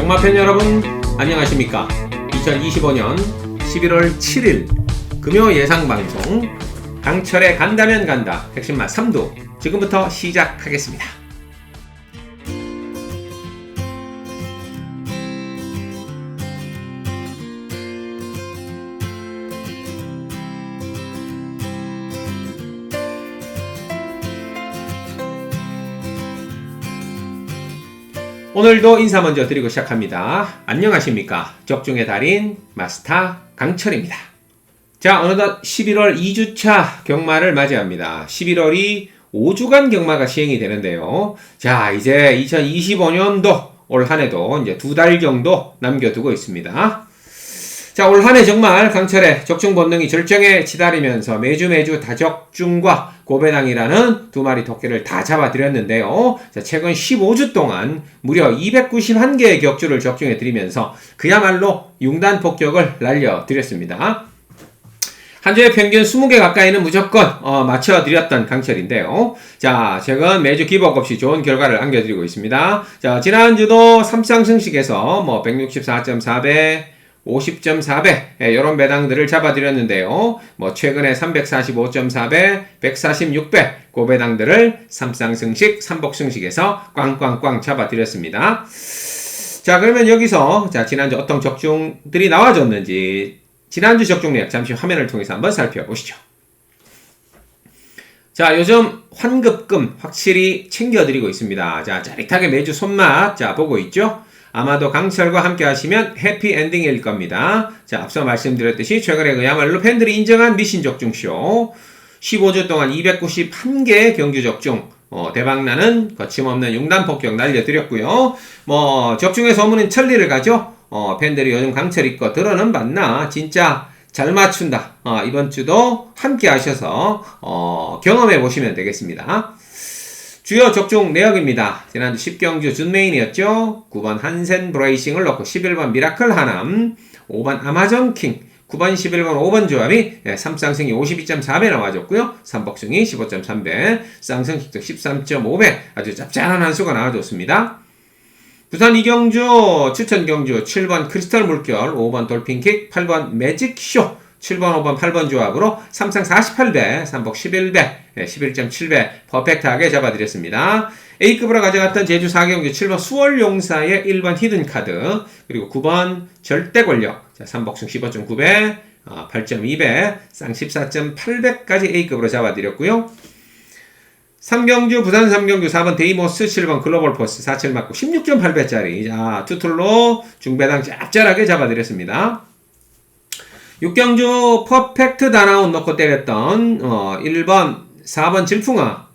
경마팬 여러분 안녕하십니까. 2025년 11월 7일 금요 예상방송 강철에 간다면 간다 핵심마 3두 지금부터 시작하겠습니다. 오늘도 인사 먼저 드리고 시작합니다. 안녕하십니까. 적중의 달인 마스터 강철입니다. 자, 어느덧 11월 2주차 경마를 맞이합니다. 11월이 5주간 경마가 시행이 되는데요. 자, 이제 2025년도 올 한해도 이제 2달 정도 남겨두고 있습니다. 자, 올 한해 정말 강철의 적중 본능이 절정에 치달으면서 매주 다적중과 고배당이라는 두 마리 토끼를 다 잡아드렸는데요. 자, 최근 15주 동안 무려 291개의 격주를 적중해 드리면서 그야말로 융단 폭격을 날려드렸습니다. 한 주에 평균 20개 가까이는 무조건 맞춰드렸던 강철인데요. 자, 최근 매주 기복 없이 좋은 결과를 안겨드리고 있습니다. 자, 지난주도 3쌍승식에서 164.4배 50.4배 이런 배당들을 잡아드렸는데요. 최근에 345.4배, 146배 고배당들을 삼쌍승식, 삼복승식에서 꽝꽝꽝 잡아드렸습니다. 자, 그러면 여기서 지난주 어떤 적중들이 나와줬는지 지난주 적중 내역 잠시 화면을 통해서 한번 살펴보시죠. 자, 요즘 환급금 확실히 챙겨드리고 있습니다. 자, 짜릿하게 매주 손맛 보고 있죠? 아마도 강철과 함께 하시면 해피엔딩일 겁니다. 자, 앞서 말씀드렸듯이 최근에 그야말로 팬들이 인정한 미신 적중쇼 15주 동안 291개의 경주 적중 대박나는 거침없는 융단 폭격 날려드렸고요. 적중의 소문은 천리를 가죠. 팬들이 요즘 강철 있고 들어는 봤나 진짜 잘 맞춘다. 이번 주도 함께 하셔서 경험해 보시면 되겠습니다. 주요 적중 내역입니다. 지난주 10경주 준메인이었죠. 9번 한센 브레이싱을 넣고 11번 미라클 하남, 5번 아마존 킹, 9번 11번 5번 조합이 3쌍승이 52.4배 나와줬고요. 3복승이 15.3배, 쌍승식도 13.5배 아주 짭짤한 한 수가 나와줬습니다. 부산 2경주 추천경주 7번 크리스탈 물결, 5번 돌핀킥, 8번 매직쇼, 7번, 5번, 8번 조합으로 3쌍 48배, 3복 11배, 11.7배 퍼펙트하게 잡아드렸습니다. A급으로 가져갔던 제주 4경주 7번 수월용사의 1번 히든카드, 그리고 9번 절대권력, 3복승 15.9배, 8.2배, 쌍 14.8배까지 A급으로 잡아드렸고요. 3경주 부산 3경주 4번 데이모스 7번 글로벌포스 47 맞고 16.8배짜리 투툴로 중배당 짭짤하게 잡아드렸습니다. 6경주 퍼펙트 다나운 넣고 때렸던 1번 4번 질풍아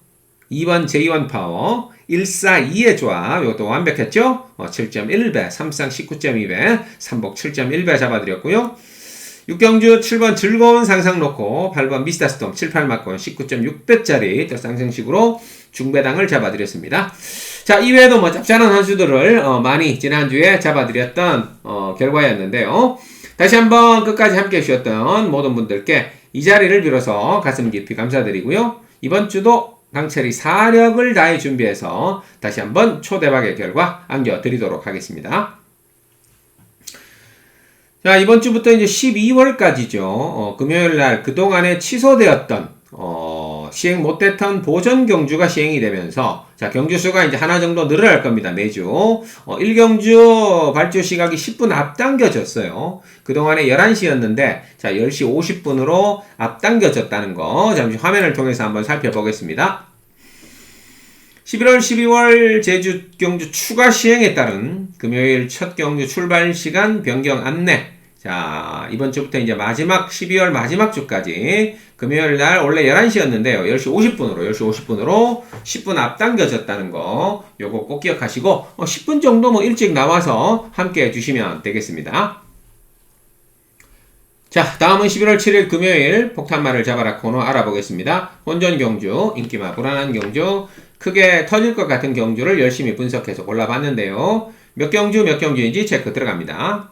2번 제2원 파워 142의 조합 이것도 완벽했죠. 7.1배 3쌍 19.2배 3복 7.1배 잡아드렸고요. 6경주 7번 즐거운 상상 놓고 8번 미스터스톰 78 맞고 19.6배짜리 또 쌍승식으로 중배당을 잡아드렸습니다. 자, 이외에도 짭짤한 한수들을 많이 지난주에 잡아드렸던 결과였는데요. 다시 한번 끝까지 함께 해주셨던 모든 분들께 이 자리를 빌어서 가슴 깊이 감사드리고요. 이번 주도 강철이 사력을 다해 준비해서 다시 한번 초대박의 결과 안겨드리도록 하겠습니다. 자, 이번 주부터 이제 12월까지죠. 금요일날 그동안에 취소되었던 시행 못했던 보전 경주가 시행이 되면서 경주 수가 이제 하나 정도 늘어날 겁니다. 매주 1경주 발주 시각이 10분 앞당겨졌어요. 그동안에 11시였는데 10시 50분으로 앞당겨졌다는 거 잠시 화면을 통해서 한번 살펴보겠습니다. 11월 12월 제주 경주 추가 시행에 따른 금요일 첫 경주 출발 시간 변경 안내. 자, 이번 주부터 이제 마지막 12월 마지막 주까지 금요일 날 원래 11시였는데요. 10시 50분으로 10분 앞당겨졌다는 거 요거 꼭 기억하시고 10분 정도 일찍 나와서 함께 해주시면 되겠습니다. 자, 다음은 11월 7일 금요일 폭탄말을 잡아라 코너 알아보겠습니다. 혼전 경주, 인기마 불안한 경주, 크게 터질 것 같은 경주를 열심히 분석해서 골라봤는데요. 몇 경주인지 체크 들어갑니다.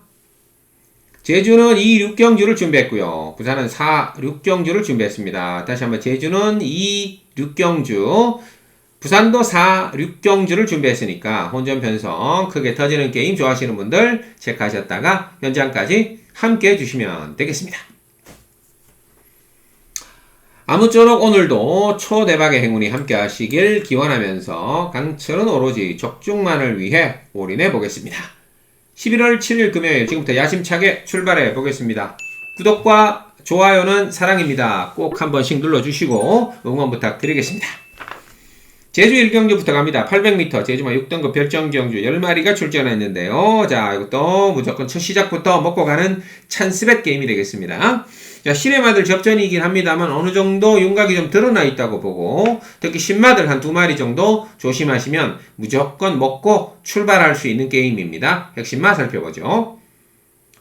제주는 2, 6경주를 준비했고요. 부산은 4, 6경주를 준비했습니다. 다시 한번 제주는 2, 6경주 부산도 4, 6경주를 준비했으니까 혼전 편성 크게 터지는 게임 좋아하시는 분들 체크하셨다가 현장까지 함께 해주시면 되겠습니다. 아무쪼록 오늘도 초대박의 행운이 함께 하시길 기원하면서 강철은 오로지 적중만을 위해 올인해 보겠습니다. 11월 7일 금요일 지금부터 야심차게 출발해 보겠습니다. 구독과 좋아요는 사랑입니다. 꼭 한 번씩 눌러주시고 응원 부탁드리겠습니다. 제주 1경주부터 갑니다. 800m 제주마 6등급 별정경주 10마리가 출전했는데요. 자, 이것도 무조건 첫 시작부터 먹고 가는 찬스벳 게임이 되겠습니다. 자, 신의마들 접전이긴 합니다만 어느 정도 윤곽이 좀 드러나 있다고 보고 특히 신마들 한 2마리 정도 조심하시면 무조건 먹고 출발할 수 있는 게임입니다. 핵심마 살펴보죠.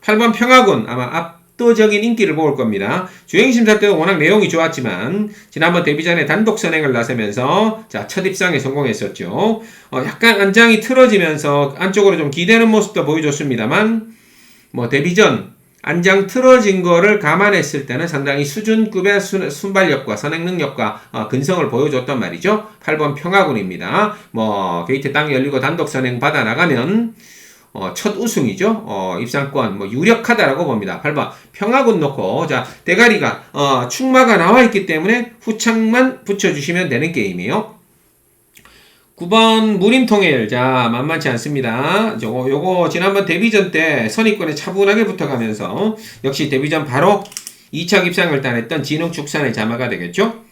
8번 평화군 아마 압도적인 인기를 모을 겁니다. 주행심사 때도 워낙 내용이 좋았지만 지난번 데뷔 전에 단독 선행을 나서면서 자, 첫 입상에 성공했었죠. 약간 안장이 틀어지면서 안쪽으로 좀 기대는 모습도 보여줬습니다만 뭐 데뷔 전 안장 틀어진 거를 감안했을 때는 상당히 수준급의 순발력과 선행 능력과 근성을 보여줬단 말이죠. 8번 평화군입니다. 뭐 게이트 땅 열리고 단독 선행 받아 나가면 첫 우승이죠. 입상권 뭐 유력하다라고 봅니다. 8번 평화군 놓고 자 대가리가 축마가 나와 있기 때문에 후창만 붙여주시면 되는 게임이에요. 9번 무림통일 자 만만치 않습니다. 요거 지난번 데뷔전 때 선입권에 차분하게 붙어가면서 역시 데뷔전 바로 2차 입상을 따냈던 진흥축산의 자마가 되겠죠.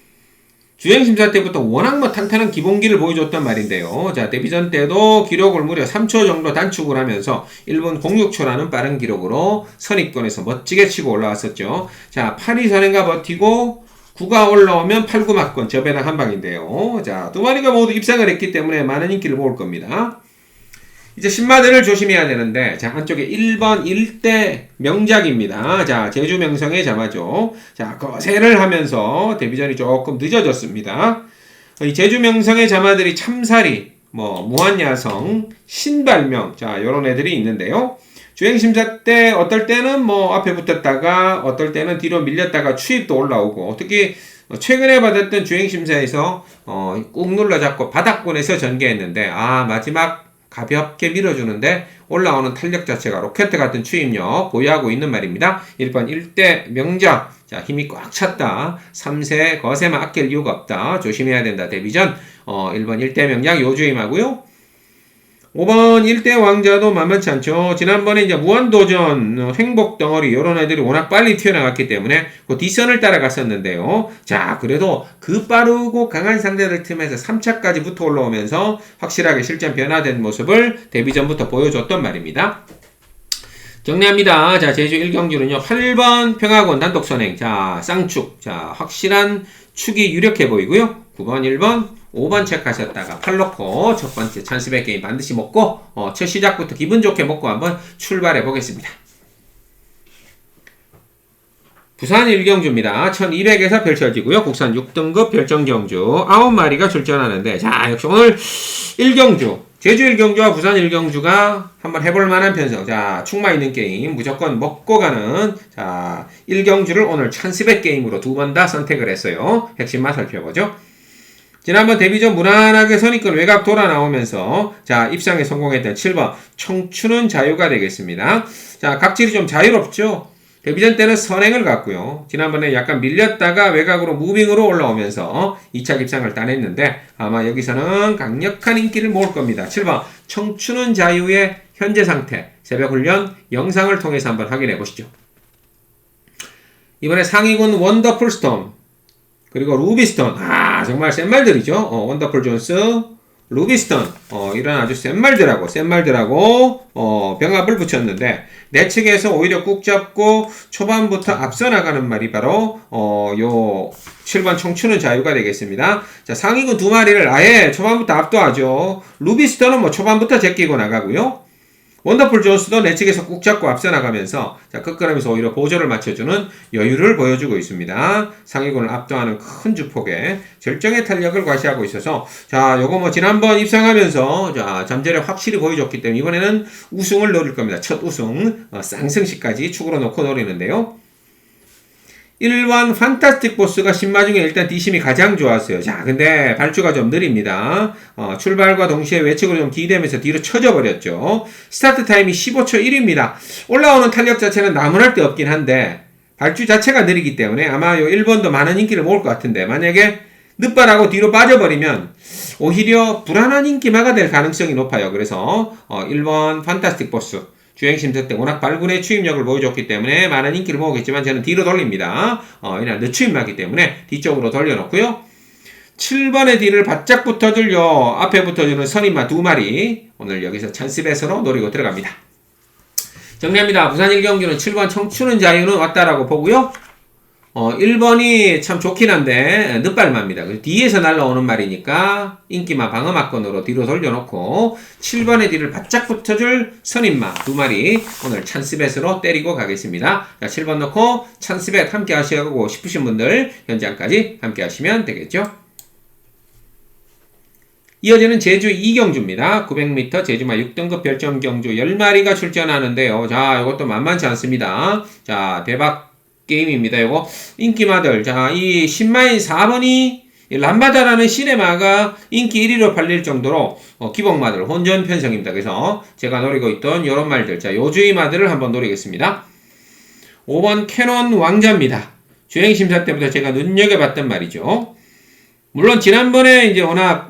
주행심사 때부터 워낙 뭐 탄탄한 기본기를 보여줬단 말인데요. 자 데뷔전 때도 기록을 무려 3초 정도 단축을 하면서 1분 06초라는 빠른 기록으로 선입권에서 멋지게 치고 올라왔었죠. 자 8위 선행과 버티고 9가 올라오면 8, 9막권 저 배당 한 방인데요. 자, 2마리가 모두 입상을 했기 때문에 많은 인기를 모을 겁니다. 이제 신마들을 조심해야 되는데 자, 한쪽에 1번 1대 명작입니다. 자, 제주 명성의 자마죠. 자, 거세를 하면서 데뷔전이 조금 늦어졌습니다. 이 제주 명성의 자마들이 참사리, 뭐 무한야성, 신발명 자, 요런 애들이 있는데요. 주행심사 때 어떨 때는 뭐 앞에 붙었다가 어떨 때는 뒤로 밀렸다가 추입도 올라오고 특히 최근에 받았던 주행심사에서 꾹 눌러잡고 바닥권에서 전개했는데 마지막 가볍게 밀어주는데 올라오는 탄력 자체가 로켓 같은 추입력 보유하고 있는 말입니다. 1번 1대 명작 자 힘이 꽉 찼다 3세 거세만 아낄 이유가 없다 조심해야 된다 데뷔전 1번 1대 명작 요주임하고요. 5번 1대 왕자도 만만치 않죠. 지난번에 이제 무한도전, 행복 덩어리 이런 애들이 워낙 빨리 튀어나갔기 때문에 그 뒷선을 따라갔었는데요. 자 그래도 그 빠르고 강한 상대들 틈에서 3차까지 붙어 올라오면서 확실하게 실전 변화된 모습을 데뷔 전부터 보여줬던 말입니다. 정리합니다. 자 제주 1경주는요. 8번 평화군 단독 선행 자 쌍축 자 확실한 축이 유력해 보이고요. 9번 1번 5번 체크하셨다가 팔 놓고 첫 번째 찬스백 게임 반드시 먹고 첫 시작부터 기분 좋게 먹고 한번 출발해 보겠습니다. 부산 1경주입니다. 1200에서 펼쳐지고요. 국산 6등급 별정경주 9마리가 출전하는데 자 역시 오늘 1경주 제주 1경주와 부산 1경주가 한번 해볼 만한 편성 자 축마 있는 게임 무조건 먹고 가는 자 1경주를 오늘 찬스백 게임으로 두 번 다 선택을 했어요. 핵심만 살펴보죠. 지난번 데뷔전 무난하게 선입권 외곽 돌아 나오면서 자 입상에 성공했던 7번 청춘은 자유가 되겠습니다. 자 각질이 좀 자유롭죠. 데뷔전 때는 선행을 갔고요. 지난번에 약간 밀렸다가 외곽으로 무빙으로 올라오면서 2차 입상을 따냈는데 아마 여기서는 강력한 인기를 모을 겁니다. 7번 청춘은 자유의 현재 상태 새벽 훈련 영상을 통해서 한번 확인해 보시죠. 이번에 상위군 원더풀 스톰 그리고 루비스톤 정말 센 말들이죠. 원더풀 존스 루비스톤 이런 아주 센 말들하고 병합을 붙였는데 내측에서 오히려 꾹 잡고 초반부터 앞서 나가는 말이 바로 요 7번 청춘은 자유가 되겠습니다. 자 상위군 2마리를 아예 초반부터 압도하죠. 루비스톤은 뭐 초반부터 제끼고 나가고요. 원더풀 존스도 내측에서 꾹 잡고 앞서 나가면서 자 끝걸음에서 오히려 보조를 맞춰주는 여유를 보여주고 있습니다. 상위군을 압도하는 큰 주폭에 절정의 탄력을 과시하고 있어서 자 요거 뭐 지난번 입상하면서 자 잠재력 확실히 보여줬기 때문에 이번에는 우승을 노릴 겁니다. 첫 우승 쌍승시까지 축으로 놓고 노리는데요. 1번 판타스틱 보스가 신마 중에 일단 뒷심이 가장 좋았어요. 자, 근데 발주가 좀 느립니다. 출발과 동시에 외측으로 좀 디되면서 뒤로 쳐져 버렸죠. 스타트 타임이 15초 1입니다. 올라오는 탄력 자체는 나무랄 데 없긴 한데 발주 자체가 느리기 때문에 아마 요 1번도 많은 인기를 모을 것 같은데 만약에 늦발하고 뒤로 빠져버리면 오히려 불안한 인기마가 될 가능성이 높아요. 그래서 1번 판타스틱 보스 주행심사 때 워낙 발군의 추임력을 보여줬기 때문에 많은 인기를 모으겠지만 저는 뒤로 돌립니다. 이날 늦추임마기 때문에 뒤쪽으로 돌려놓고요. 7번의 뒤를 바짝 붙어줄요. 앞에 붙어주는 선임마 2마리 오늘 여기서 찬스배서로 노리고 들어갑니다. 정리합니다. 부산 1경주는 7번 청춘은 자유는 왔다라고 보고요. 1번이 참 좋긴 한데 늦발마입니다. 뒤에서 날라오는 말이니까 인기마 방어막건으로 뒤로 돌려놓고 7번의 뒤를 바짝 붙여줄 선임마 2마리 오늘 찬스벳으로 때리고 가겠습니다. 자, 7번 넣고 찬스벳 함께 하시고 싶으신 분들 현장까지 함께 하시면 되겠죠. 이어지는 제주 2경주입니다. 900m 제주마 6등급 별점 경주 10마리가 출전하는데요. 자, 이것도 만만치 않습니다. 자, 대박 게임입니다. 요거 인기마들. 자, 이 10마인 4번이 람바다라는 시네마가 인기 1위로 팔릴 정도로 기복마들 혼전 편성입니다. 그래서 제가 노리고 있던 요런 말들. 자, 요주의 마들을 한번 노리겠습니다. 5번 캐논 왕자입니다. 주행심사 때부터 제가 눈여겨봤던 말이죠. 물론 지난번에 이제 워낙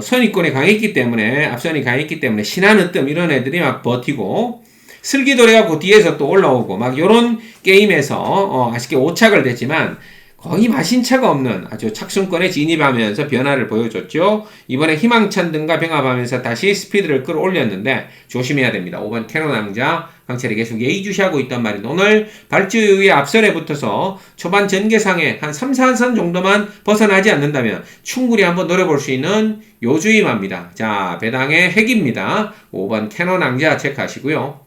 선입권이 강했기 때문에 앞선이 강했기 때문에 신한으뜸 이런 애들이 막 버티고 슬기도래가 뒤에서 또 올라오고 막 요런 게임에서 아쉽게 오착을 됐지만 거의 마신차가 없는 아주 착순권에 진입하면서 변화를 보여줬죠. 이번에 희망찬 등과 병합하면서 다시 스피드를 끌어올렸는데 조심해야 됩니다. 5번 캐논 왕자 강철이 계속 예의주시하고 있단 말인데 오늘 발주의 앞선에 붙어서 초반 전개상에 한 3, 4선 정도만 벗어나지 않는다면 충분히 한번 노려볼 수 있는 요주임합니다. 자, 배당의 핵입니다. 5번 캐논 왕자 체크하시고요.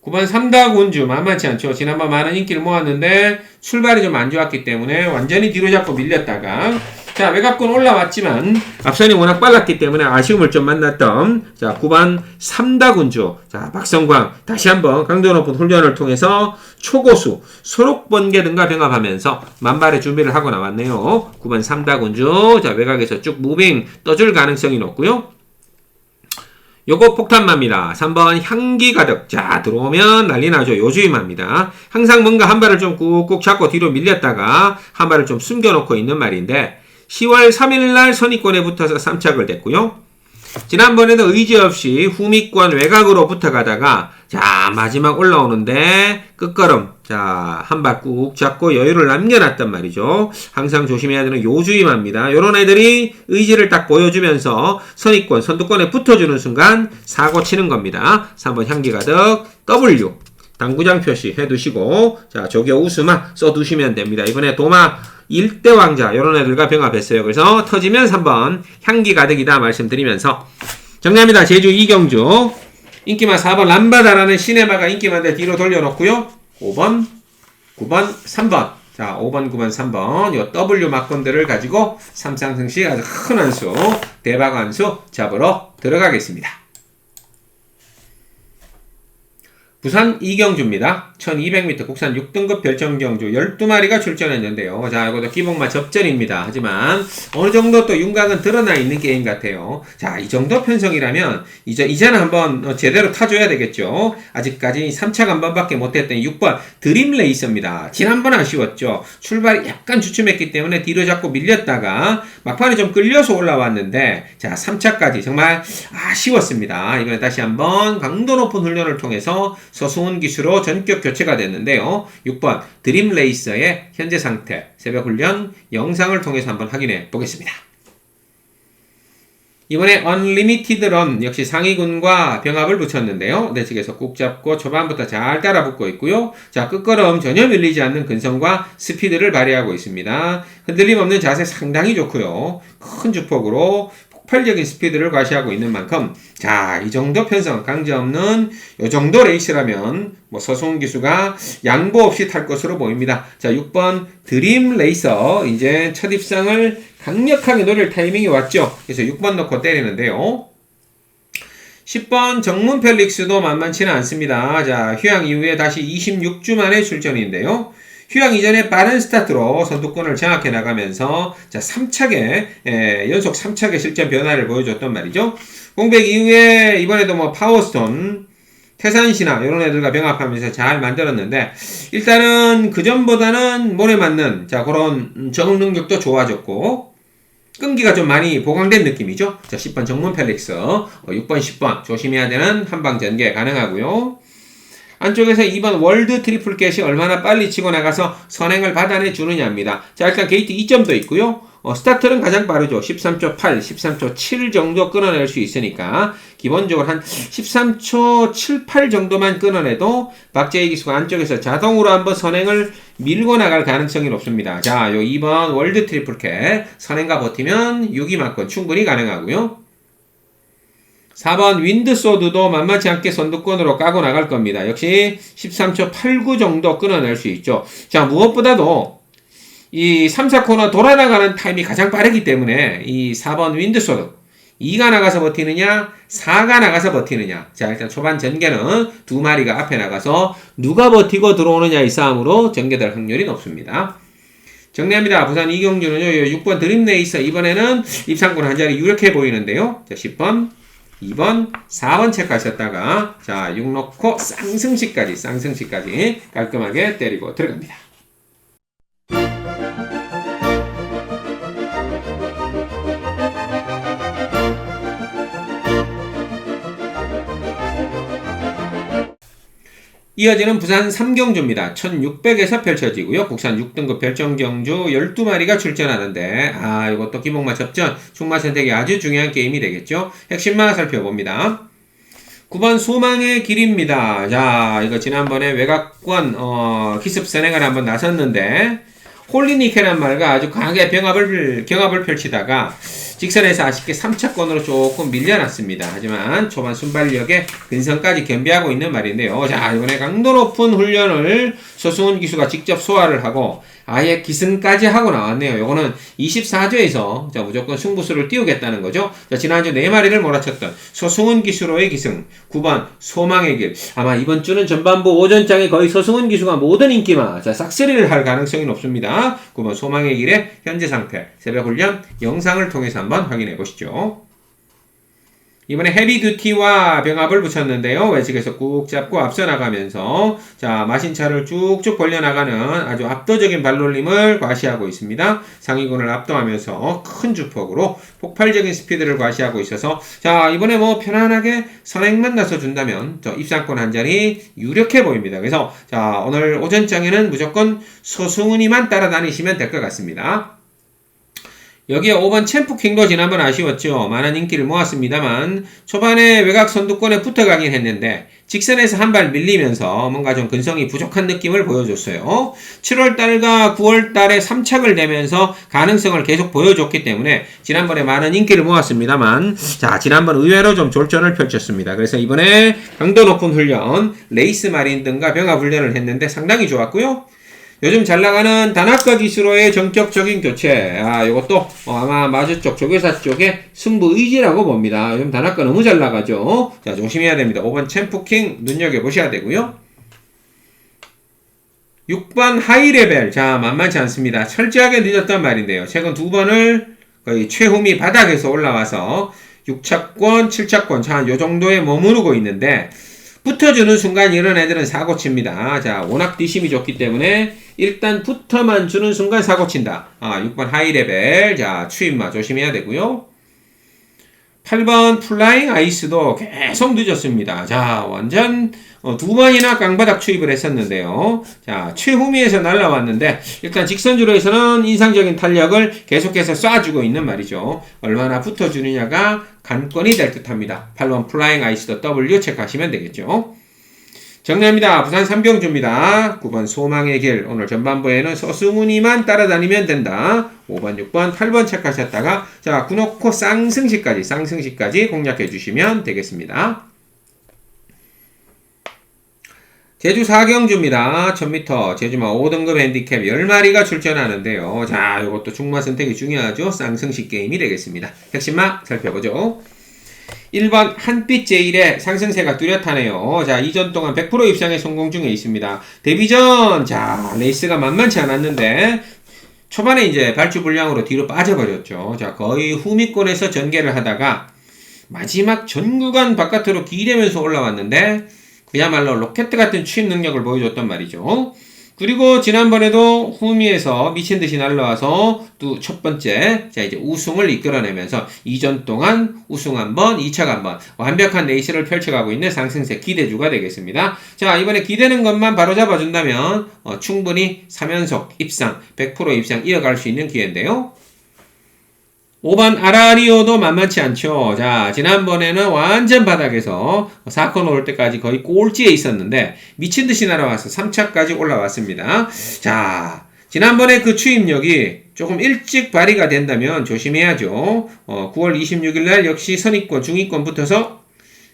9번 3다 군주 만만치 않죠. 지난번 많은 인기를 모았는데 출발이 좀 안 좋았기 때문에 완전히 뒤로 잡고 밀렸다가 자, 외곽군 올라왔지만 앞선이 워낙 빨랐기 때문에 아쉬움을 좀 만났던 자, 9번 3다 군주 자, 박성광 다시 한번 강도 높은 훈련을 통해서 초고수 소록번개 등과 병합하면서 만발의 준비를 하고 나왔네요. 9번 3다 군주 자, 외곽에서 쭉 무빙 떠줄 가능성이 높고요. 요거 폭탄마입니다. 3번 향기 가득. 자, 들어오면 난리 나죠. 요주임마입니다. 항상 뭔가 한 발을 좀 꾹꾹 잡고 뒤로 밀렸다가 한 발을 좀 숨겨놓고 있는 말인데 10월 3일날 선입권에 붙어서 3착을 됐고요. 지난번에도 의지 없이 후미권 외곽으로 붙어가다가 자, 마지막 올라오는데 끝걸음 자, 한 발 꾹 잡고 여유를 남겨놨단 말이죠. 항상 조심해야 되는 요주임마입니다. 요런 애들이 의지를 딱 보여주면서 선입권, 선두권에 붙어주는 순간 사고 치는 겁니다. 3번 향기 가득 W 당구장 표시 해두시고 자, 조교 우수마 써두시면 됩니다. 이번에 도마 1대 왕자 요런 애들과 병합했어요. 그래서 터지면 3번 향기 가득이다 말씀드리면서 정리합니다. 제주 2경주 인기마 4번 람바다라는 시네마가 인기마인데 뒤로 돌려놓고요. 5번 9번 3번 자, 5번 9번 3번 요 W 막건들을 가지고 삼상승시 아주 큰 한수 대박 한수 잡으러 들어가겠습니다. 부산 2경주입니다. 1200m 국산 6등급 별점 경주 12마리가 출전했는데요. 자, 이것도 기복마 접전입니다. 하지만 어느 정도 또 윤곽은 드러나 있는 게임 같아요. 자, 이 정도 편성이라면 이제는 한번 제대로 타줘야 되겠죠. 아직까지 3착 한 번밖에 못했던 6번 드림레이서입니다. 지난번 아쉬웠죠. 출발이 약간 주춤했기 때문에 뒤로 잡고 밀렸다가 막판에 좀 끌려서 올라왔는데 자, 3차까지 정말 아쉬웠습니다. 이번에 다시 한번 강도 높은 훈련을 통해서 서승훈 기수로 전격 교체가 됐는데요. 6번 드림레이서의 현재 상태 새벽 훈련 영상을 통해서 한번 확인해 보겠습니다. 이번에 언리미티드 런 역시 상위군과 병합을 붙였는데요. 내 측에서 꾹 잡고 초반부터 잘 따라 붙고 있고요. 자, 끝걸음 전혀 밀리지 않는 근성과 스피드를 발휘하고 있습니다. 흔들림 없는 자세 상당히 좋고요. 큰 주폭으로 폭발적인 스피드를 과시하고 있는 만큼 자, 이 정도 편성 강제 없는 이 정도 레이스라면 서승훈 기수가 양보 없이 탈 것으로 보입니다. 자, 6번 드림 레이서 이제 첫 입상을 강력하게 노릴 타이밍이 왔죠. 그래서 6번 넣고 때리는데요. 10번 정문 펠릭스도 만만치는 않습니다. 자, 휴양 이후에 다시 26주 만에 출전인데요. 휴양 이전에 빠른 스타트로 선두권을 장악해 나가면서 자 3차게 연속 3차게 실전 변화를 보여줬단 말이죠. 공백 이후에 이번에도 뭐 파워스톤, 태산시나 이런 애들과 병합하면서 잘 만들었는데 일단은 그전보다는 몰에 맞는 자 그런 적응 능력도 좋아졌고 끈기가 좀 많이 보강된 느낌이죠. 자 10번 정문 펠릭스, 6번 10번 조심해야 되는 한방 전개 가능하고요. 안쪽에서 2번 월드 트리플 겟이 얼마나 빨리 치고 나가서 선행을 받아내 주느냐입니다. 자 일단 게이트 2점도 있고요. 스타트는 가장 빠르죠. 13초 8, 13초 7 정도 끊어낼 수 있으니까 기본적으로 한 13초 7, 8 정도만 끊어내도 박재희 기수가 안쪽에서 자동으로 한번 선행을 밀고 나갈 가능성이 높습니다. 자, 요 2번 월드 트리플 캣 선행과 버티면 6위만권 충분히 가능하고요. 4번 윈드소드도 만만치 않게 선두권으로 까고 나갈 겁니다. 역시 13초 89 정도 끊어낼 수 있죠. 자, 무엇보다도 이 3, 4코너 돌아나가는 타임이 가장 빠르기 때문에 이 4번 윈드소드 2가 나가서 버티느냐 4가 나가서 버티느냐. 자 일단 초반 전개는 두 마리가 앞에 나가서 누가 버티고 들어오느냐의 싸움으로 전개될 확률이 높습니다. 정리합니다. 부산 이경주는요 6번 드림레이서 이번에는 입상권 한 자리 유력해 보이는데요. 자 10번 2번 4번 체크하셨다가 자 6 놓고 쌍승시까지 깔끔하게 때리고 들어갑니다. 이어지는 부산 3경주입니다. 1600에서 펼쳐지고요. 국산 6등급 별정경주 12마리가 출전하는데 이것도 기복마 접전, 충마 선택이 아주 중요한 게임이 되겠죠. 핵심만 살펴봅니다. 9번 소망의 길입니다. 자, 이거 지난번에 외곽권 기습 선행을 한번 나섰는데 홀리니케란 말과 아주 강하게 경합을 펼치다가 직선에서 아쉽게 3차권으로 조금 밀려났습니다. 하지만 초반 순발력에 근성까지 겸비하고 있는 말인데요. 자, 이번에 강도 높은 훈련을 서승훈 기수가 직접 소화를 하고 아예 기승까지 하고 나왔네요. 요거는 24조에서 자, 무조건 승부수를 띄우겠다는 거죠. 자, 지난주 4마리를 몰아쳤던 서승훈 기수로의 기승 9번 소망의 길. 아마 이번 주는 전반부 오전장에 거의 서승훈 기수가 모든 인기마 자, 싹쓸이를 할 가능성이 높습니다. 9번 소망의 길의 현재 상태 새벽 훈련 영상을 통해서 한번 확인해 보시죠. 이번에 헤비듀티와 병합을 붙였는데요. 외측에서 꾹 잡고 앞서 나가면서 자 마신차를 쭉쭉 벌려나가는 아주 압도적인 발놀림을 과시하고 있습니다. 상위군을 압도하면서 큰 주폭으로 폭발적인 스피드를 과시하고 있어서 자 이번에 뭐 편안하게 선행만 나서준다면 저 입상권 한 자리 유력해 보입니다. 그래서 자 오늘 오전장에는 무조건 서승훈이만 따라다니시면 될 것 같습니다. 여기에 5번 챔프킹도 지난번 아쉬웠죠. 많은 인기를 모았습니다만 초반에 외곽 선두권에 붙어가긴 했는데 직선에서 한 발 밀리면서 뭔가 좀 근성이 부족한 느낌을 보여줬어요. 7월달과 9월달에 3착을 내면서 가능성을 계속 보여줬기 때문에 지난번에 많은 인기를 모았습니다만 자 지난번 의외로 좀 졸전을 펼쳤습니다. 그래서 이번에 강도 높은 훈련 레이스 마린 등과 병합 훈련을 했는데 상당히 좋았고요. 요즘 잘 나가는 단학과 기수로의 전격적인 교체. 요것도 아마 마주 쪽 조교사 쪽에 승부 의지라고 봅니다. 요즘 단학과 너무 잘 나가죠. 자, 조심해야 됩니다. 5번 챔프킹 눈여겨보셔야 되고요. 6번 하이레벨. 자, 만만치 않습니다. 철저하게 늦었단 말인데요. 최근 2번을 거의 최후미 바닥에서 올라와서 6차권, 7차권, 자, 요 정도에 머무르고 있는데 붙어주는 순간 이런 애들은 사고칩니다. 자, 워낙 뒷심이 좋기 때문에 일단 붙어만 주는 순간 사고친다. 6번 하이레벨. 자, 추임마 조심해야 되고요. 8번 플라잉 아이스도 계속 늦었습니다. 자, 완전 2번이나 깡바닥 추입을 했었는데요. 자, 최후미에서 날라왔는데 일단 직선주로에서는 인상적인 탄력을 계속해서 쏴주고 있는 말이죠. 얼마나 붙어주느냐가 관건이 될 듯합니다. 8번 플라잉 아이스도 W 체크하시면 되겠죠. 정리합니다. 부산 3경주입니다. 9번 소망의 길. 오늘 전반부에는 서승훈이만 따라다니면 된다. 5번, 6번, 8번 체크하셨다가 자, 구놓고 쌍승시까지 공략해 주시면 되겠습니다. 제주 4경주입니다. 1000m 제주마 5등급 핸디캡 10마리가 출전하는데요. 자, 이것도 중마 선택이 중요하죠. 쌍승시 게임이 되겠습니다. 핵심마 살펴보죠. 1번 한빛 제일의 상승세가 뚜렷하네요. 자, 이전 동안 100% 입상에 성공 중에 있습니다. 데뷔전, 자, 레이스가 만만치 않았는데, 초반에 이제 발주 불량으로 뒤로 빠져버렸죠. 자, 거의 후미권에서 전개를 하다가, 마지막 전 구간 바깥으로 기대면서 올라왔는데, 그야말로 로켓 같은 추임 능력을 보여줬단 말이죠. 그리고 지난번에도 후미에서 미친듯이 날라와서 또 첫 번째, 자, 이제 우승을 이끌어내면서 이전 동안 우승 한 번, 2차가 한 번, 완벽한 레이스를 펼쳐가고 있는 상승세 기대주가 되겠습니다. 자, 이번에 기대는 것만 바로 잡아준다면, 충분히 3연속 입상, 100% 입상 이어갈 수 있는 기회인데요. 5번 아라리오도 만만치 않죠. 자, 지난번에는 완전 바닥에서 4코 놓을 때까지 거의 꼴찌에 있었는데 미친듯이 날아와서 3차까지 올라왔습니다. 자, 지난번에 그 추임력이 조금 일찍 발휘가 된다면 조심해야죠. 9월 26일 날 역시 선입권, 중위권 붙어서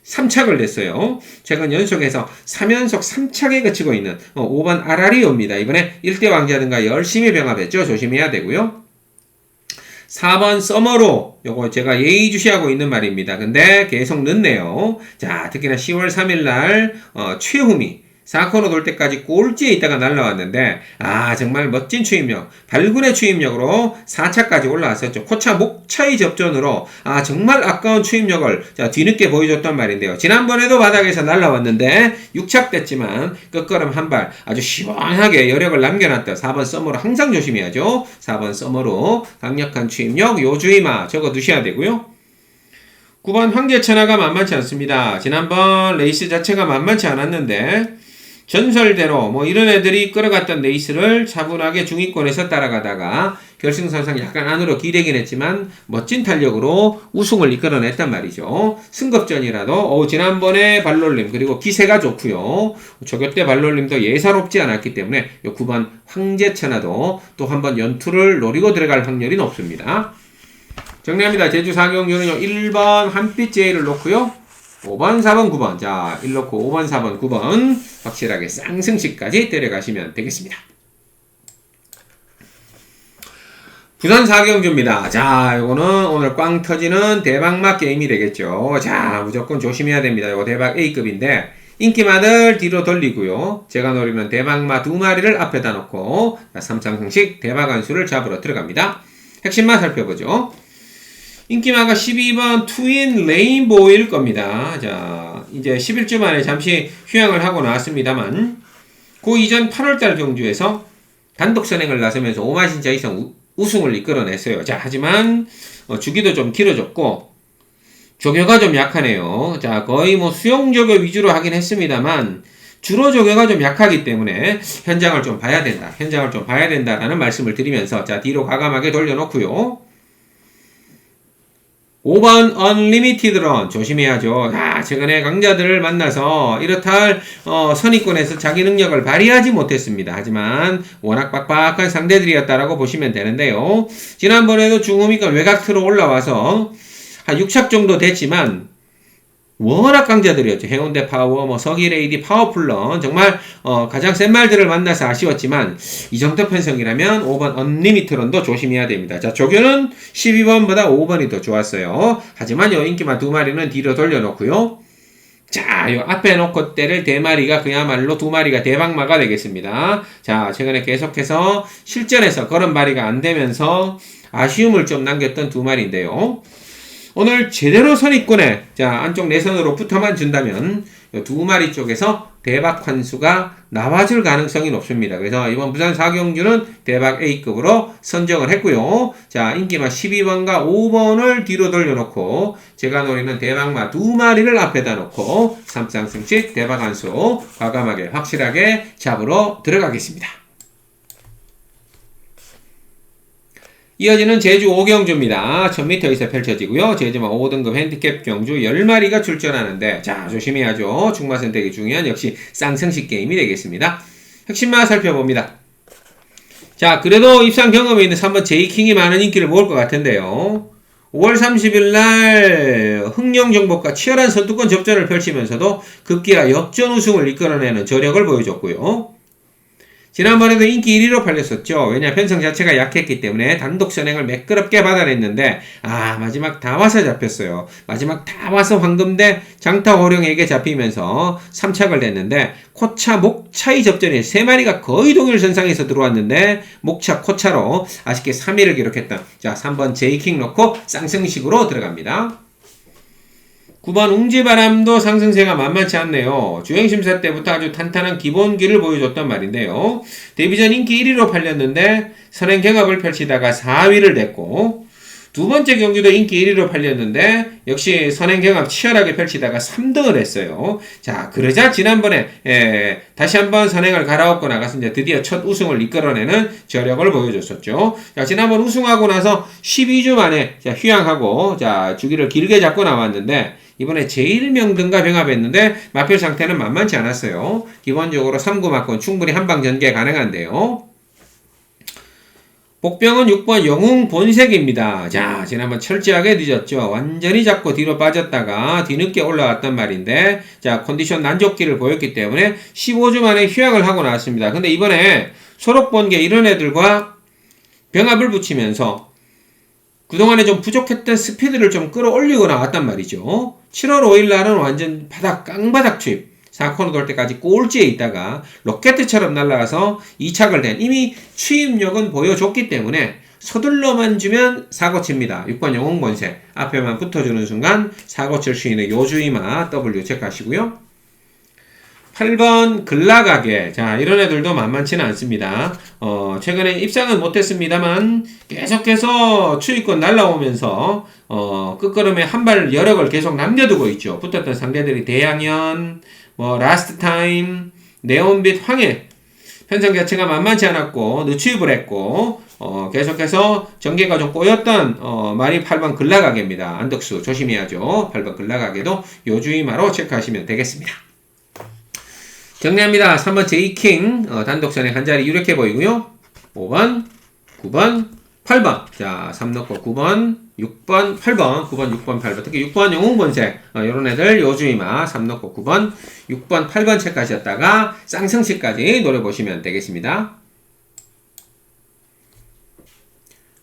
3착을 냈어요. 최근 연속해서 3연속 3착에 그치고 있는 5번 아라리오입니다. 이번에 1대 왕자든가 열심히 병합했죠. 조심해야 되고요. 4번 서머로 요거 제가 예의주시하고 있는 말입니다. 근데 계속 늦네요. 자, 특히나 10월 3일 날 최후미 4코너 돌 때까지 꼴찌에 있다가 날라왔는데 정말 멋진 추임력, 발군의 추임력으로 4차까지 올라왔었죠. 코차 목차의 접전으로 정말 아까운 추임력을 뒤늦게 보여줬단 말인데요. 지난번에도 바닥에서 날라왔는데 6착 됐지만 끝걸음 한 발 아주 시원하게 여력을 남겨놨다. 4번 서머로 항상 조심해야죠. 4번 서머로 강력한 추임력 요주의마 적어두셔야 되고요. 9번 황제천하가 만만치 않습니다. 지난번 레이스 자체가 만만치 않았는데 전설대로 뭐 이런 애들이 끌어갔던 레이스를 차분하게 중위권에서 따라가다가 결승선상 약간 안으로 기대긴 했지만 멋진 탄력으로 우승을 이끌어냈단 말이죠. 승급전이라도 지난번에 발놀림 그리고 기세가 좋고요. 저격대 발놀림도 예사롭지 않았기 때문에 9번 황제천하도 또 한번 연투를 노리고 들어갈 확률이 높습니다. 정리합니다. 제주 4경주는요 1번 한빛 제일을 놓고요 5번, 4번, 9번. 자, 1 놓고 5번, 4번, 9번. 확실하게 쌍승치까지 때려가시면 되겠습니다. 부산 4경주입니다. 자, 요거는 오늘 꽝 터지는 대박막 게임이 되겠죠. 자, 무조건 조심해야 됩니다. 요거 대박 A급인데, 인기마들 뒤로 돌리고요. 제가 노리는 대박마 2마리를 앞에다 놓고, 3상승식 대박 한수를 잡으러 들어갑니다. 핵심만 살펴보죠. 인기마가 12번 트윈 레인보우일 겁니다. 자, 이제 11주 만에 잠시 휴양을 하고 나왔습니다만, 그 이전 8월달 경주에서 단독 선행을 나서면서 5마신자 이상 우승을 이끌어냈어요. 자, 하지만, 주기도 좀 길어졌고, 조교가 좀 약하네요. 자, 거의 뭐 수용조교 위주로 하긴 했습니다만, 주로 조교가 좀 약하기 때문에 현장을 좀 봐야 된다. 현장을 좀 봐야 된다라는 말씀을 드리면서, 자, 뒤로 과감하게 돌려놓고요. 5번 Unlimited Run 조심해야죠. 최근에 강자들을 만나서 이렇다 할 선의권에서 자기 능력을 발휘하지 못했습니다. 하지만 워낙 빡빡한 상대들이었다라고 보시면 되는데요. 지난번에도 중후미권 외곽트로 올라와서 한 6착 정도 됐지만 워낙 강자들이었죠. 해운대 파워, 뭐 서기레이디, 파워풀런 정말 가장 센 말들을 만나서 아쉬웠지만 이 정도 편성이라면 5번 언리미트런도 조심해야 됩니다. 자, 조교는 12번보다 5번이 더 좋았어요. 하지만 요 인기마 2마리는 뒤로 돌려놓고요. 자, 요 앞에 놓고 때릴 4마리가 그야말로 2마리가 대박마가 되겠습니다. 자, 최근에 계속해서 실전에서 걸음발이가 안 되면서 아쉬움을 좀 남겼던 2마리인데요. 오늘 제대로 선입권에 안쪽 내선으로 붙어만 준다면 이 2마리 쪽에서 대박 환수가 나와줄 가능성이 높습니다. 그래서 이번 부산 4경주는 대박 A급으로 선정을 했고요. 자, 인기마 12번과 5번을 뒤로 돌려놓고 제가 노리는 대박마 2마리를 앞에다 놓고 3쌍승식 대박 환수 과감하게 확실하게 잡으러 들어가겠습니다. 이어지는 제주 5경주입니다. 1000m에서 펼쳐지고요. 제주만 5등급 핸디캡 경주 10마리가 출전하는데 자, 조심해야죠. 중마 선택이 중요한 역시 쌍승식 게임이 되겠습니다. 핵심만 살펴봅니다. 자, 그래도 입상 경험에 있는 3번 제이킹이 많은 인기를 모을 것 같은데요. 5월 30일 날 흥령 정복과 치열한 선두권 접전을 펼치면서도 급기야 역전 우승을 이끌어내는 저력을 보여줬고요. 지난번에도 인기 1위로 팔렸었죠. 왜냐 편성 자체가 약했기 때문에 단독 선행을 매끄럽게 받아냈는데 마지막 다 와서 잡혔어요. 마지막 다 와서 황금대 장타호령에게 잡히면서 3착을 냈는데 코차 목차의 접전에 3마리가 거의 동일 선상에서 들어왔는데 목차 코차로 아쉽게 3위를 기록했던 자 3번 제이킹 넣고 쌍승식으로 들어갑니다. 9번 웅지바람도 상승세가 만만치 않네요. 주행심사 때부터 아주 탄탄한 기본기를 보여줬단 말인데요. 데뷔전 인기 1위로 팔렸는데 선행 경합을 펼치다가 4위를 냈고 두 번째 경기도 인기 1위로 팔렸는데 역시 선행 경합 치열하게 펼치다가 3등을 했어요. 자 그러자 지난번에 다시 한번 선행을 갈아엎고 나가서 이제 드디어 첫 우승을 이끌어내는 저력을 보여줬었죠. 자 지난번 우승하고 나서 12주 만에 자, 휴양하고 자 주기를 길게 잡고 나왔는데 이번에 제1명등과 병합했는데 마필 상태는 만만치 않았어요. 기본적으로 3구 맞고는 충분히 한방 전개 가능한데요. 복병은 6번 영웅 본색입니다. 자, 지난번 철저하게 늦었죠. 완전히 잡고 뒤로 빠졌다가 뒤늦게 올라왔단 말인데 자, 컨디션 난조기를 보였기 때문에 15주 만에 휴양을 하고 나왔습니다. 근데 이번에 소록번개 이런 애들과 병합을 붙이면서 그동안에 좀 부족했던 스피드를 좀 끌어올리고 나왔단 말이죠. 7월 5일 날은 완전 깡바닥 투입. 4코너 돌 때까지 꼴찌에 있다가 로켓처럼 날아가서 2착을 낸 이미 추입력은 보여줬기 때문에 서둘러만 주면 사고칩니다. 6번 영웅본색 앞에만 붙어주는 순간 사고칠 수 있는 요주이마 W 체크하시고요. 8번 글라가게 자 이런 애들도 만만치는 않습니다. 최근에 입상은 못했습니다만 계속해서 추위권 날라오면서 끝걸음에 한 발 여력을 계속 남겨두고 있죠. 붙었던 상대들이 대양현 라스트 타임, 네온빛 황해 편성 자체가 만만치 않았고 늦추입을 했고 계속해서 전개가 좀 꼬였던 말이 8번 글라가게입니다. 안덕수 조심해야죠. 8번 글라가게도 요주의마로 체크하시면 되겠습니다. 정리합니다. 3번 제이킹 단독선에 한 자리 유력해 보이고요. 5번, 9번, 8번 자 3 넣고 9번, 6번, 8번 9번, 6번, 8번 특히 6번 영웅본색 요런 애들 요주이마 3 넣고 9번, 6번, 8번 체크하셨다가 쌍승시까지 노려보시면 되겠습니다.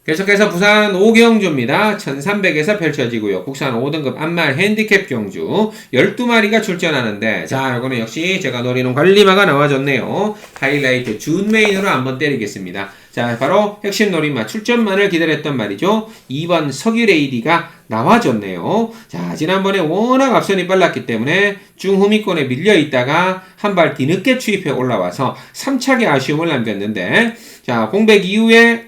계속해서 부산 5경주입니다. 1300에서 펼쳐지고요. 국산 5등급 암말 핸디캡 경주 12마리가 출전하는데 자 이거는 역시 제가 노리는 관리마가 나와줬네요. 하이라이트 준 메인으로 한번 때리겠습니다. 자 바로 핵심 노리마 출전만을 기다렸던 말이죠. 2번 석유레이디가 나와줬네요. 자 지난번에 워낙 앞선이 빨랐기 때문에 중후미권에 밀려있다가 한 발 뒤늦게 추입해 올라와서 3착의 아쉬움을 남겼는데 자 공백 이후에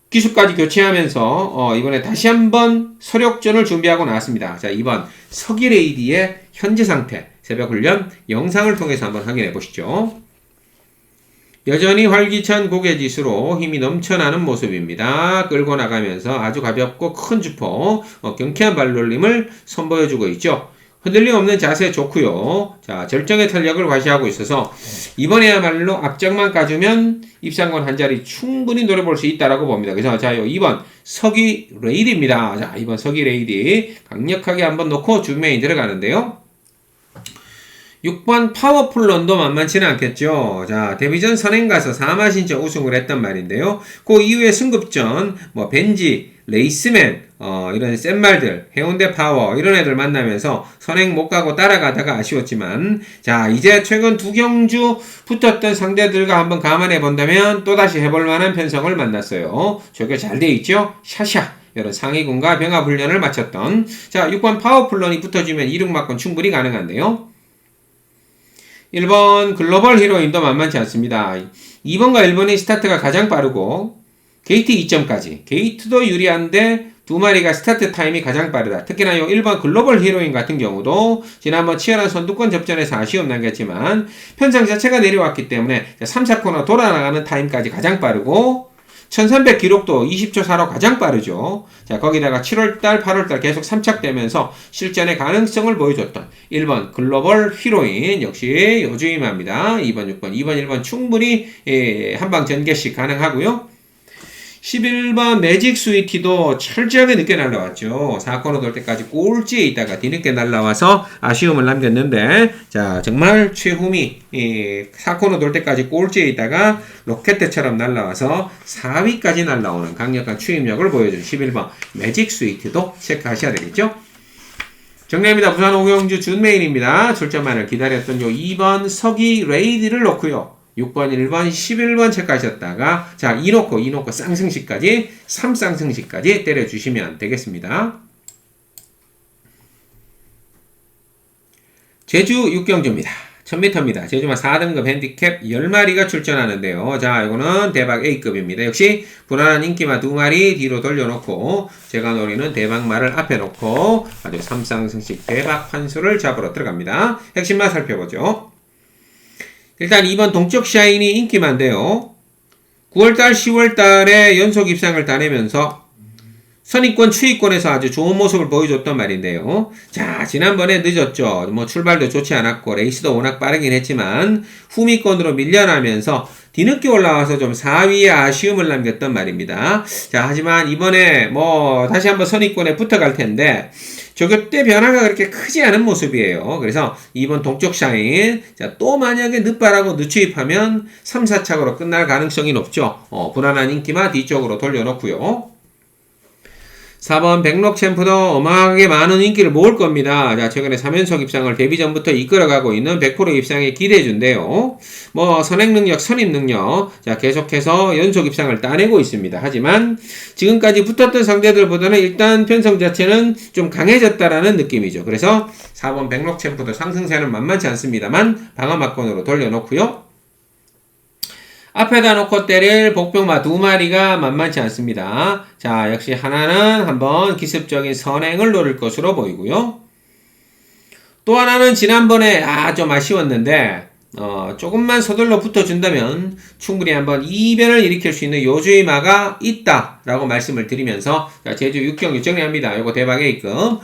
기수까지 교체하면서 이번에 다시 한번 서력전을 준비하고 나왔습니다. 자 2번 석유레이디의 현재 상태 새벽훈련 영상을 통해서 한번 확인해 보시죠. 여전히 활기찬 고개짓으로 힘이 넘쳐나는 모습입니다. 끌고 나가면서 아주 가볍고 큰 주포 경쾌한 발놀림을 선보여주고 있죠. 흔들림 없는 자세 좋고요. 자 절정의 탄력을 과시하고 있어서 이번에야말로 앞장만 까주면 입상권 한 자리 충분히 노려볼 수 있다라고 봅니다. 그래서 자 2번 석유레이디입니다. 자 2번 석유레이디 강력하게 한번 놓고 주메인 들어가는데요. 6번 파워풀런도 만만치는 않겠죠. 자 데뷔전 선행 가서 4마신전 우승을 했단 말인데요. 그 이후에 승급전 벤지, 레이스맨 이런 센 말들 해운대 파워 이런 애들 만나면서 선행 못 가고 따라가다가 아쉬웠지만 자 이제 최근 두 경주 붙었던 상대들과 한번 감안해 본다면 또다시 해볼 만한 편성을 만났어요. 저게 잘 돼 있죠. 샤샤 이런 상위군과 병합 훈련을 마쳤던 자 6번 파워풀런이 붙어주면 2륙 막건 충분히 가능한데요. 1번 글로벌 히로인도 만만치 않습니다. 2번과 1번의 스타트가 가장 빠르고 게이트 2점까지 게이트도 유리한데 두 마리가 스타트 타임이 가장 빠르다. 특히나 이 1번 글로벌 히로인 같은 경우도 지난번 치열한 선두권 접전에서 아쉬움 남겼지만 편성 자체가 내려왔기 때문에 3, 4코너 돌아나가는 타임까지 가장 빠르고 1300 기록도 20초 4로 가장 빠르죠. 자, 거기다가 7월달, 8월달 계속 3착되면서 실전의 가능성을 보여줬던 1번 글로벌 히로인 역시 요주임합니다. 2번, 6번, 2번, 1번 충분히 한방 전개식 가능하고요. 11번 매직 스위티도 철저하게 늦게 날라왔죠. 4코너 돌 때까지 꼴찌에 있다가 뒤늦게 날라와서 아쉬움을 남겼는데, 자, 정말 최후미, 4코너 돌 때까지 꼴찌에 있다가 로켓처럼 날라와서 4위까지 날라오는 강력한 추임력을 보여준 11번 매직 스위티도 체크하셔야 되겠죠. 정리합니다. 부산 오경주 준메인입니다. 출전만을 기다렸던 요 2번 서기 레이디를 놓고요. 6번, 1번, 11번 체크하셨다가 자, 2 놓고 쌍승시까지 3쌍승시까지 때려주시면 되겠습니다. 제주 6경주입니다. 1000m입니다. 제주만 4등급 핸디캡 10마리가 출전하는데요. 자, 이거는 대박 A급입니다. 역시 불안한 인기마 2마리 뒤로 돌려놓고 제가 노리는 대박마를 앞에 놓고 아주 3쌍승식 대박 환수를 잡으러 들어갑니다. 핵심만 살펴보죠. 일단 2번 동쪽 샤인이 인기만데요. 9월달, 10월달에 연속 입상을 따내면서 선입권, 추위권에서 아주 좋은 모습을 보여줬던 말인데요. 자, 지난번에 늦었죠. 뭐 출발도 좋지 않았고 레이스도 워낙 빠르긴 했지만 후미권으로 밀려나면서 뒤늦게 올라와서 좀 4위에 아쉬움을 남겼던 말입니다. 자, 하지만 이번에 뭐 다시 한번 선입권에 붙어갈 텐데 저격대 변화가 그렇게 크지 않은 모습이에요. 그래서 2번 동쪽 샤인, 자, 또 만약에 늦바라고 늦추입하면 3, 4착으로 끝날 가능성이 높죠. 불안한 인기만 뒤쪽으로 돌려놓고요. 4번 백록 챔프도 어마하게 많은 인기를 모을 겁니다. 자, 최근에 3연속 입상을 데뷔 전부터 이끌어가고 있는 100% 입상에 기대해준대요. 뭐 선행 능력, 선임 능력, 자, 계속해서 연속 입상을 따내고 있습니다. 하지만 지금까지 붙었던 상대들보다는 일단 편성 자체는 좀 강해졌다라는 느낌이죠. 그래서 4번 백록 챔프도 상승세는 만만치 않습니다만 방어막권으로 돌려놓고요. 앞에다 놓고 때릴 복병마 2마리가 만만치 않습니다. 자, 역시 하나는 한번 기습적인 선행을 노릴 것으로 보이고요. 또 하나는 지난번에 좀 아쉬웠는데 조금만 서둘러 붙어준다면 충분히 한번 이변을 일으킬 수 있는 요주의마가 있다라고 말씀을 드리면서 자, 제주 6경주 정리합니다. 요거 대박 A급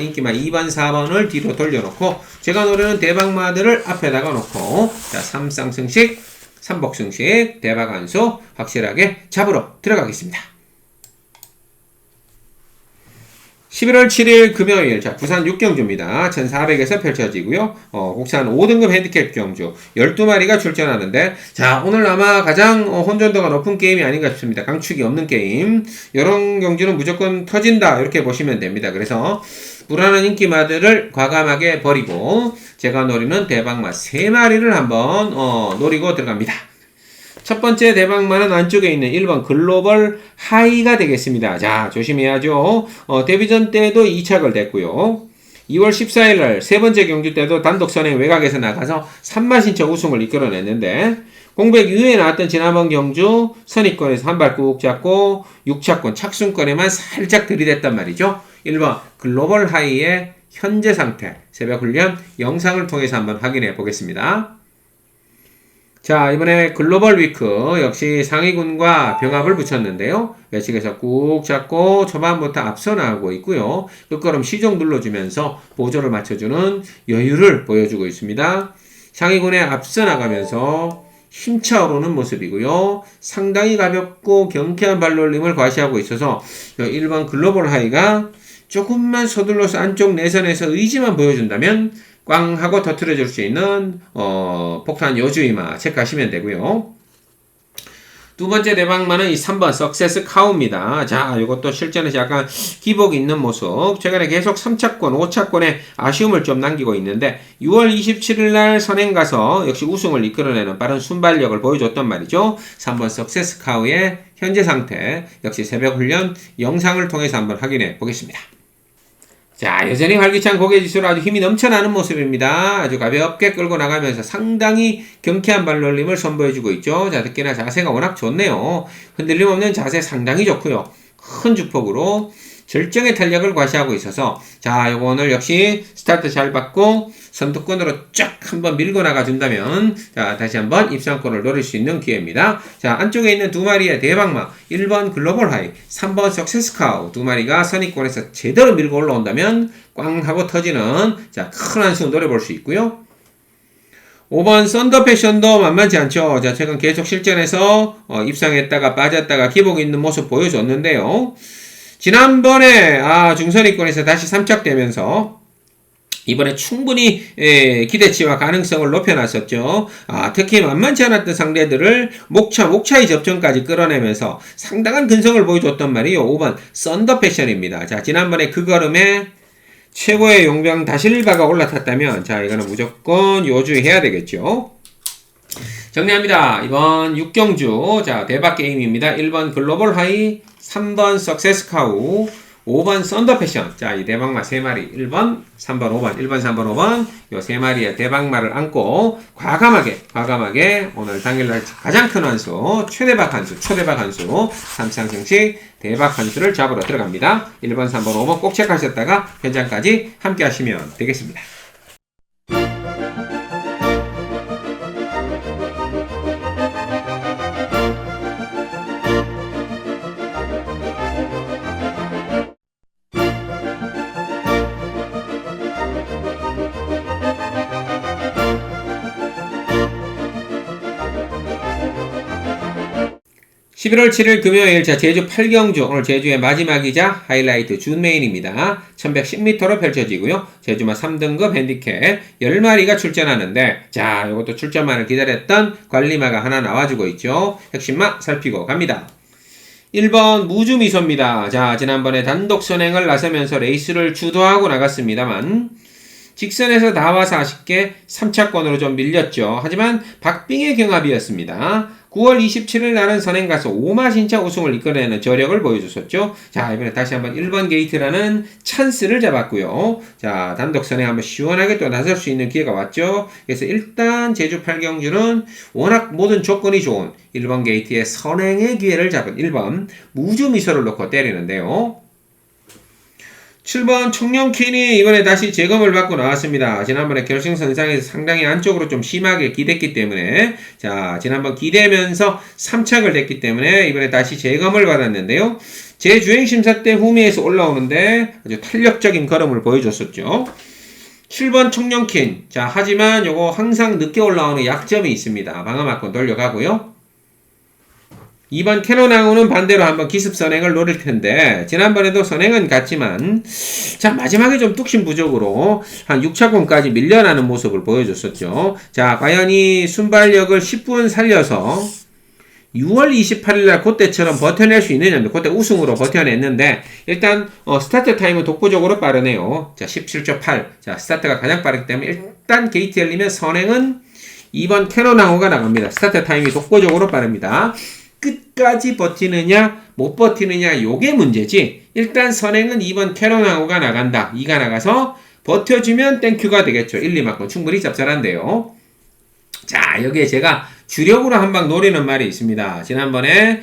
인기마 2번, 4번을 뒤로 돌려놓고 제가 노리는 대박마들을 앞에다가 놓고 자, 3쌍승식 3복승식 대박 한수 확실하게 잡으러 들어가겠습니다. 11월 7일 금요일 자, 부산 6경주입니다. 1400에서 펼쳐지고요. 국산 5등급 핸디캡 경주 12마리가 출전하는데 자, 오늘 아마 가장 혼전도가 높은 게임이 아닌가 싶습니다. 강축이 없는 게임. 이런 경주는 무조건 터진다 이렇게 보시면 됩니다. 그래서 불안한 인기마들을 과감하게 버리고 제가 노리는 대박마 3마리를 한번 노리고 들어갑니다. 첫 번째 대박마는 안쪽에 있는 1번 글로벌 하이가 되겠습니다. 자, 조심해야죠. 데뷔전 때도 2착을 됐고요. 2월 14일날 세 번째 경주 때도 단독 선행 외곽에서 나가서 3마신처 우승을 이끌어냈는데 공백 이후에 나왔던 지난번 경주 선입권에서 한 발 꾹 잡고 6차권 착순권에만 살짝 들이댔단 말이죠. 1번 글로벌 하이의 현재 상태 새벽 훈련 영상을 통해서 한번 확인해 보겠습니다. 자, 이번에 글로벌 위크 역시 상위군과 병합을 붙였는데요. 외측에서 꾹 잡고 초반부터 앞서 나가고 있고요. 끝걸음 시종 눌러주면서 보조를 맞춰주는 여유를 보여주고 있습니다. 상위군에 앞서 나가면서 힘차 오르는 모습이고요. 상당히 가볍고 경쾌한 발놀림을 과시하고 있어서 1번 글로벌 하이가 조금만 서둘러서 안쪽 내선에서 의지만 보여준다면 꽝 하고 터트려줄 수 있는 폭탄 요주이마 체크하시면 되고요. 두 번째 대박마는 이 3번 석세스 카우입니다. 자, 이것도 실전에서 약간 기복이 있는 모습. 최근에 계속 3차권, 5차권에 아쉬움을 좀 남기고 있는데 6월 27일 날 선행 가서 역시 우승을 이끌어내는 빠른 순발력을 보여줬단 말이죠. 3번 석세스 카우의 현재 상태 역시 새벽 훈련 영상을 통해서 한번 확인해 보겠습니다. 자, 여전히 활기찬 고개지수로 아주 힘이 넘쳐나는 모습입니다. 아주 가볍게 끌고 나가면서 상당히 경쾌한 발놀림을 선보여주고 있죠. 자, 특히나 자세가 워낙 좋네요. 흔들림 없는 자세 상당히 좋고요. 큰 주폭으로 절정의 탄력을 과시하고 있어서 자, 요거 오늘 역시 스타트 잘 받고 선두권으로 쫙 한번 밀고 나가준다면 자, 다시 한번 입상권을 노릴 수 있는 기회입니다. 자, 안쪽에 있는 두 마리의 대박마 1번 글로벌 하이 3번 석세스카우 두 마리가 선입권에서 제대로 밀고 올라온다면 꽝 하고 터지는 자, 큰 한 수 노려볼 수 있고요. 5번 썬더 패션도 만만치 않죠. 자, 최근 계속 실전에서 입상했다가 빠졌다가 기복 있는 모습 보여줬는데요. 지난번에 중선위권에서 다시 3착되면서 이번에 충분히 기대치와 가능성을 높여놨었죠. 특히 만만치 않았던 상대들을 목차의 접전까지 끌어내면서 상당한 근성을 보여줬단 말이에요. 5번 썬더 패션입니다. 자, 지난번에 그 걸음에 최고의 용병 다실바가 올라탔다면 자, 이거는 무조건 요주의 해야 되겠죠. 정리합니다. 이번 6경주 자, 대박 게임입니다. 1번 글로벌 하이, 3번 석세스 카우, 5번 썬더 패션. 자, 이 대박말 3마리 1번, 3번, 5번 1번, 3번, 5번 요 3마리의 대박말을 안고 과감하게 오늘 당일날 가장 큰 한수 초대박 한수 삼상승식 대박 한수를 잡으러 들어갑니다. 1번, 3번, 5번 꼭 체크하셨다가 현장까지 함께 하시면 되겠습니다. 11월 7일 금요일 자 제주 8경주 오늘 제주의 마지막이자 하이라이트 준메인입니다. 1110m로 펼쳐지고요. 제주마 3등급 핸디캡 10마리가 출전하는데 자 이것도 출전만을 기다렸던 관리마가 하나 나와주고 있죠. 핵심마 살피고 갑니다. 1번 무주미소입니다. 자 지난번에 단독 선행을 나서면서 레이스를 주도하고 나갔습니다만 직선에서 나와서 아쉽게 3차권으로 좀 밀렸죠. 하지만 박빙의 경합이었습니다. 9월 27일 날은 선행 가서 5마신차 우승을 이끌어내는 저력을 보여줬었죠. 자, 이번에 다시 한번 1번 게이트라는 찬스를 잡았고요. 자, 단독 선행 한번 시원하게 또 나설 수 있는 기회가 왔죠. 그래서 일단 제주 8경주는 워낙 모든 조건이 좋은 1번 게이트의 선행의 기회를 잡은 1번 무주미소를 놓고 때리는데요. 7번 청룡퀸이 이번에 다시 재검을 받고 나왔습니다. 지난번에 결승선상에서 상당히 안쪽으로 좀 심하게 기댔기 때문에 자 지난번 기대면서 3착을 됐기 때문에 이번에 다시 재검을 받았는데요. 재주행심사 때 후미에서 올라오는데 아주 탄력적인 걸음을 보여줬었죠. 7번 청룡퀸 자 하지만 요거 항상 늦게 올라오는 약점이 있습니다. 방어막고 돌려가고요. 2번 캐논항우는 반대로 한번 기습 선행을 노릴 텐데 지난번에도 선행은 갔지만 자 마지막에 좀 뚝심 부족으로 한 6차권까지 밀려나는 모습을 보여줬었죠. 자 과연 이 순발력을 10분 살려서 6월 28일날 그때처럼 버텨낼 수 있느냐 그때 우승으로 버텨냈는데 일단 스타트 타임은 독보적으로 빠르네요. 자 17초 8 자 스타트가 가장 빠르기 때문에 일단 게이트 열리면 선행은 2번 캐논항우가 나갑니다. 스타트 타임이 독보적으로 빠릅니다. 끝까지 버티느냐 못 버티느냐 요게 문제지 일단 선행은 2번 캐논항우가 나간다. 2가 나가서 버텨주면 땡큐가 되겠죠. 1, 2만큼 충분히 짭짤한데요. 자 여기에 제가 주력으로 한방 노리는 말이 있습니다. 지난번에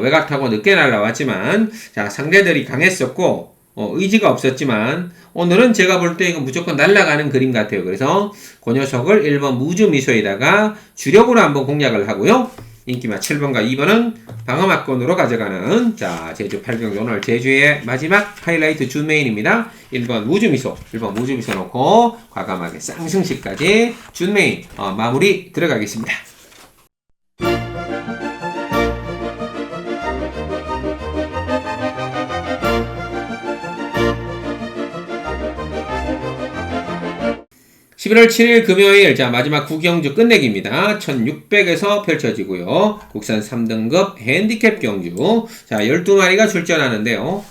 외곽 타고 늦게 날라왔지만 자 상대들이 강했었고 의지가 없었지만 오늘은 제가 볼 때 이거 무조건 날아가는 그림 같아요. 그래서 그 녀석을 1번 무주미소에다가 주력으로 한번 공략을 하고요. 인기마 7번과 2번은 방어막권으로 가져가는 자 제주 8경주 오늘 제주의 마지막 하이라이트 준메인입니다. 1번 무주미소 놓고 과감하게 쌍승식까지 준메인 마무리 들어가겠습니다. 11월 7일 금요일 자 마지막 9경주 끝내기입니다. 1600에서 펼쳐지고요. 국산 3등급 핸디캡 경주 자 12마리가 출전하는데요.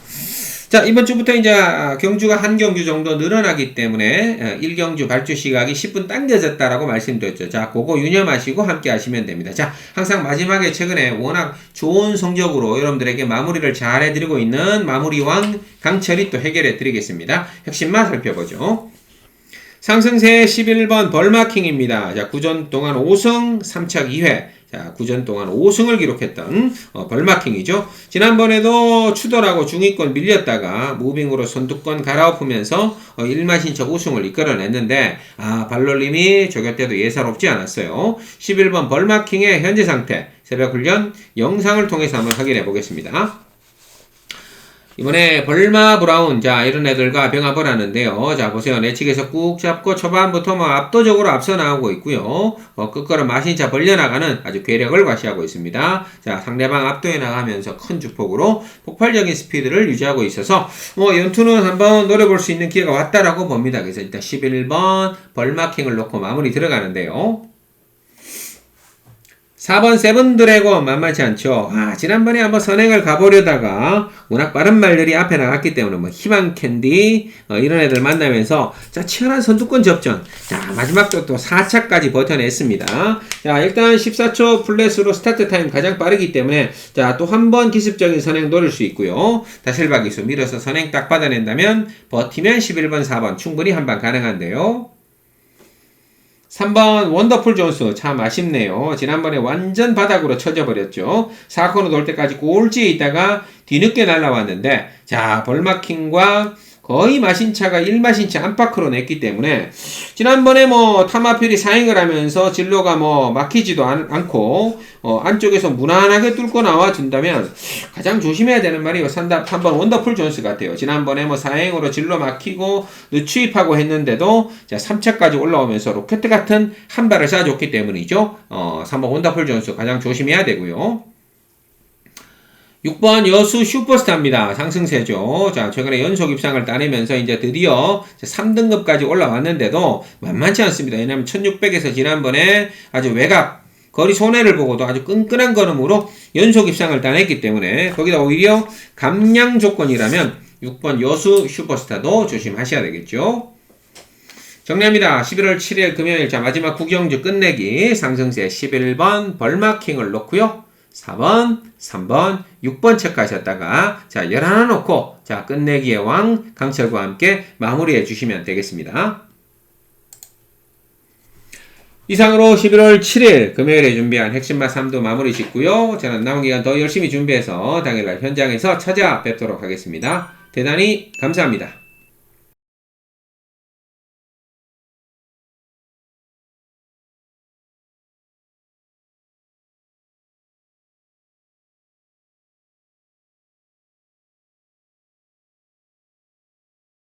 자 이번 주부터 이제 경주가 한 경주 정도 늘어나기 때문에 1경주 발주 시각이 10분 당겨졌다라고 말씀드렸죠. 자 그거 유념하시고 함께 하시면 됩니다. 자 항상 마지막에 최근에 워낙 좋은 성적으로 여러분들에게 마무리를 잘 해드리고 있는 마무리왕 강철이 또 해결해 드리겠습니다. 핵심만 살펴보죠. 상승세 11번 벌마킹입니다. 자, 9전 동안 5승, 3착 2회. 자, 9전 동안 5승을 기록했던 벌마킹이죠. 지난번에도 추돌하고 중위권 밀렸다가 무빙으로 선두권 갈아엎으면서 1마신척 우승을 이끌어냈는데 발놀림이 저격 때도 예사롭지 않았어요. 11번 벌마킹의 현재 상태 새벽 훈련 영상을 통해서 한번 확인해 보겠습니다. 이번에 벌마 브라운, 자, 이런 애들과 병합을 하는데요. 자, 보세요. 내측에서 꾹 잡고 초반부터 뭐 압도적으로 앞서 나오고 있고요. 끝걸음 마신차 벌려나가는 아주 괴력을 과시하고 있습니다. 자, 상대방 압도해 나가면서 큰 주폭으로 폭발적인 스피드를 유지하고 있어서 뭐 연투는 한번 노려볼 수 있는 기회가 왔다라고 봅니다. 그래서 일단 11번 벌마킹을 놓고 마무리 들어가는데요. 4번 세븐 드래곤 만만치 않죠. 지난번에 한번 선행을 가보려다가 워낙 빠른 말들이 앞에 나갔기 때문에 뭐 희망 캔디 이런 애들 만나면서 자 치열한 선두권 접전. 자 마지막도 또 4차까지 버텨냈습니다. 자 일단 14초 플랫으로 스타트 타임 가장 빠르기 때문에 자 또 한 번 기습적인 선행 노릴 수 있고요. 다실바 기수 밀어서 선행 딱 받아낸다면 버티면 11번 4번 충분히 한 방 가능한데요. 3번 원더풀 존스 참 아쉽네요. 지난번에 완전 바닥으로 쳐져버렸죠. 4코너 돌 때까지 꼴찌에 있다가 뒤늦게 날라왔는데 자 벌마킹과 거의 마신차가 1마신차 안팎으로 냈기 때문에 지난번에 뭐 타마필이 사행을 하면서 진로가 뭐 막히지도 않고 안쪽에서 무난하게 뚫고 나와준다면 가장 조심해야 되는 말이 3번 원더풀 존스 같아요. 지난번에 뭐 사행으로 진로 막히고 늦추입하고 했는데도 자 3차까지 올라오면서 로켓 같은 한 발을 쏴줬기 때문이죠. 3번 원더풀 존스 가장 조심해야 되고요. 6번 여수 슈퍼스타입니다. 상승세죠. 자, 최근에 연속 입상을 따내면서 이제 드디어 3등급까지 올라왔는데도 만만치 않습니다. 왜냐면 1600에서 지난번에 아주 외곽, 거리 손해를 보고도 아주 끈끈한 걸음으로 연속 입상을 따냈기 때문에 거기다 오히려 감량 조건이라면 6번 여수 슈퍼스타도 조심하셔야 되겠죠. 정리합니다. 11월 7일 금요일 자 마지막 구경주 끝내기 상승세 11번 벌마킹을 놓고요. 4번, 3번, 6번 체크하셨다가 자 11 놓고 자 끝내기의 왕 강철과 함께 마무리해 주시면 되겠습니다. 이상으로 11월 7일 금요일에 준비한 핵심맛 3도 마무리 짓고요. 저는 남은 기간 더 열심히 준비해서 당일날 현장에서 찾아뵙도록 하겠습니다. 대단히 감사합니다.